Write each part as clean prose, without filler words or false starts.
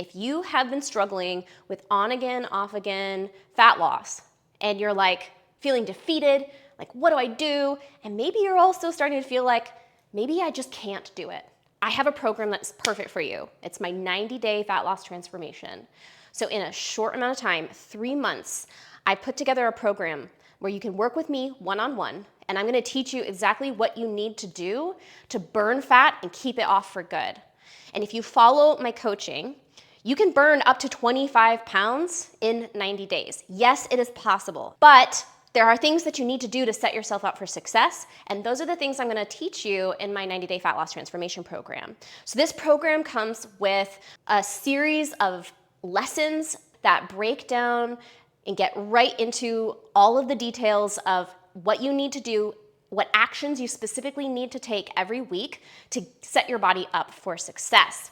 If you have been struggling with on again, off again fat loss, and you're like feeling defeated, like what do I do? And maybe you're also starting to feel like, maybe I just can't do it. I have a program that's perfect for you. It's my 90-day fat loss transformation. So in a short amount of time, 3 months, I put together a program where you can work with me one-on-one, and I'm gonna teach you exactly what you need to do to burn fat and keep it off for good. And if you follow my coaching, you can burn up to 25 pounds in 90 days. Yes, it is possible, but there are things that you need to do to set yourself up for success, and those are the things I'm gonna teach you in my 90-day fat loss transformation program. So this program comes with a series of lessons that break down and get right into all of the details of what you need to do, what actions you specifically need to take every week to set your body up for success.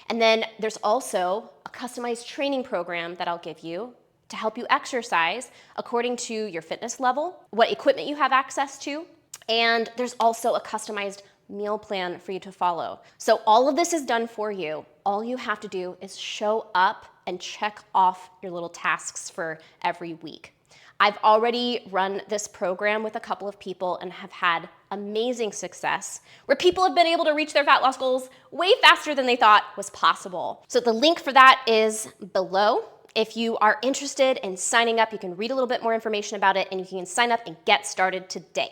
And then there's also a customized training program that I'll give you to help you exercise according to your fitness level, what equipment you have access to, and there's also a customized meal plan for you to follow. So all of this is done for you. All you have to do is show up and check off your little tasks for every week. I've already run this program with a couple of people and have had amazing success where people have been able to reach their fat loss goals way faster than they thought was possible. So the link for that is below. If you are interested in signing up, you can read a little bit more information about it and you can sign up and get started today.